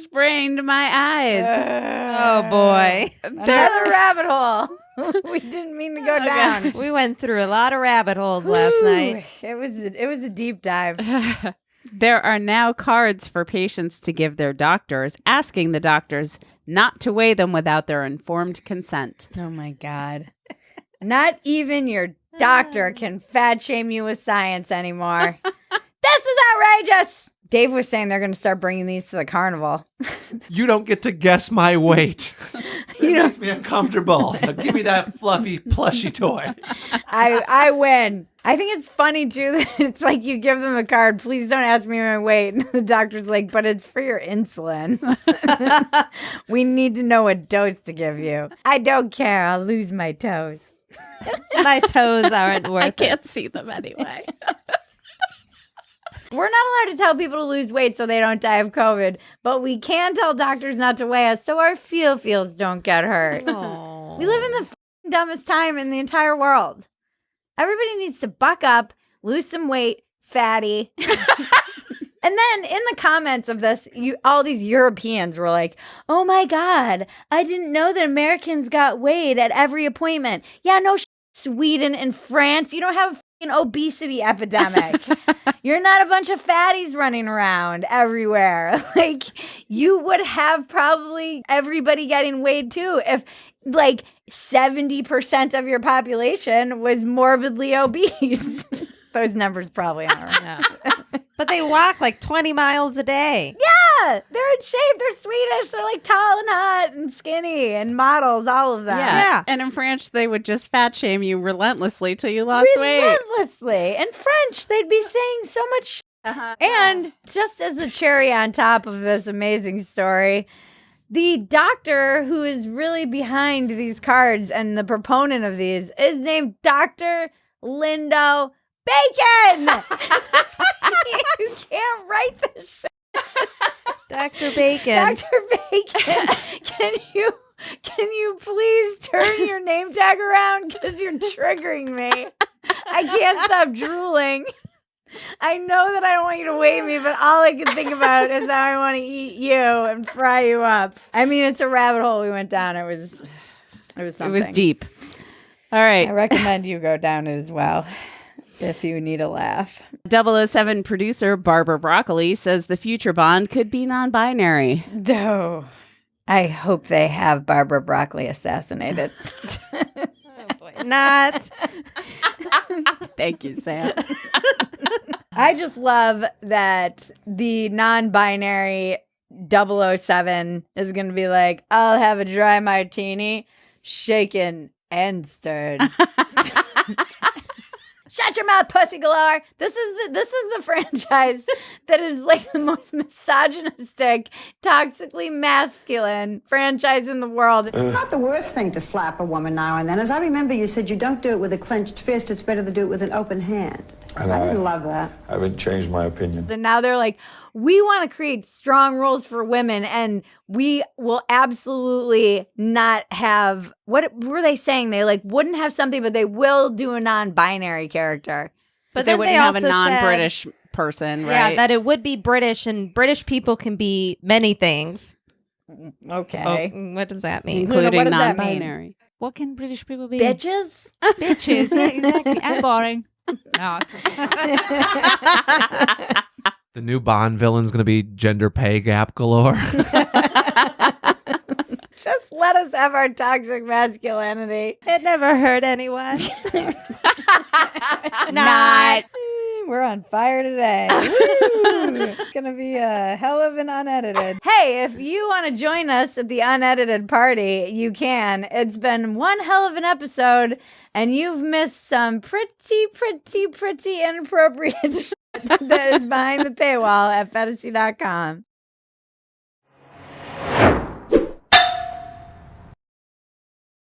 sprained my eyes. Oh, boy. Another rabbit hole. We didn't mean to go down. We went through a lot of rabbit holes last night. It was a deep dive. There are now cards for patients to give their doctors, asking the doctors not to weigh them without their informed consent. Oh, my God. Not even your doctor can fat shame you with science anymore. This is outrageous. Dave was saying they're going to start bringing these to the carnival. You don't get to guess my weight. It makes me uncomfortable. Now give me that fluffy, plushy toy. I win. I think it's funny, too, that it's like you give them a card. Please don't ask me my weight. And the doctor's like, but it's for your insulin. We need to know what dose to give you. I don't care. I'll lose my toes. My toes aren't worth I it. can't see them anyway. We're not allowed to tell people to lose weight so they don't die of COVID, but we can tell doctors not to weigh us so our feels don't get hurt. Aww. We live in the dumbest time in the entire world. Everybody needs to buck up, lose some weight, fatty. And then in the comments of this, all these Europeans were like, oh my God, I didn't know that Americans got weighed at every appointment. Yeah, no Sweden and France. You don't have an obesity epidemic. You're not a bunch of fatties running around everywhere. Like, you would have probably everybody getting weighed too if like 70% of your population was morbidly obese. Those numbers probably aren't right. But they walk like 20 miles a day. Yeah, they're in shape. They're Swedish. They're like tall and hot and skinny and models, all of them. Yeah. And in French, they would just fat shame you relentlessly till you lost weight. Relentlessly. In French, they'd be saying so much shit. And just as a cherry on top of this amazing story, the doctor who is really behind these cards and the proponent of these is named Dr. Lindo Bacon. You can't write this shit. Dr. Bacon. Dr. Bacon, can you please turn your name tag around because you're triggering me? I can't stop drooling. I know that I don't want you to weigh me, but all I can think about is how I want to eat you and fry you up. I mean, it's a rabbit hole we went down. It was something. It was deep. All right. I recommend you go down it as well if you need a laugh. 007 producer Barbara Broccoli says the future Bond could be non-binary. Oh, I hope they have Barbara Broccoli assassinated. Oh, boy. Not. Thank you, Sam. I just love that the non-binary 007 is going to be like, I'll have a dry martini, shaken and stirred. Shut your mouth, pussy galore. This is the franchise that is like the most misogynistic, toxically masculine franchise in the world. Not the worst thing to slap a woman now and then. As I remember, you said you don't do it with a clenched fist. It's better to do it with an open hand. And I didn't love that. I haven't changed my opinion. And now they're like, we want to create strong rules for women, and we will absolutely not have, what were they saying? They like wouldn't have something, but they will do a non-binary character. But they wouldn't have a non-British person, right? Yeah, that it would be British, and British people can be many things. Okay. Oh, what does that mean? Including what does that mean? non-binary. What can British people be? Bitches? Bitches, yeah, exactly. And boring. No, it's okay. The new Bond villain's going to be gender pay gap galore. Just let us have our toxic masculinity. It never hurt anyone. Not. We're on fire today. Woo! It's going to be a hell of an unedited. Hey, if you want to join us at the unedited party, you can. It's been one hell of an episode, and you've missed some pretty inappropriate shit that is behind the paywall at PHETASY.com.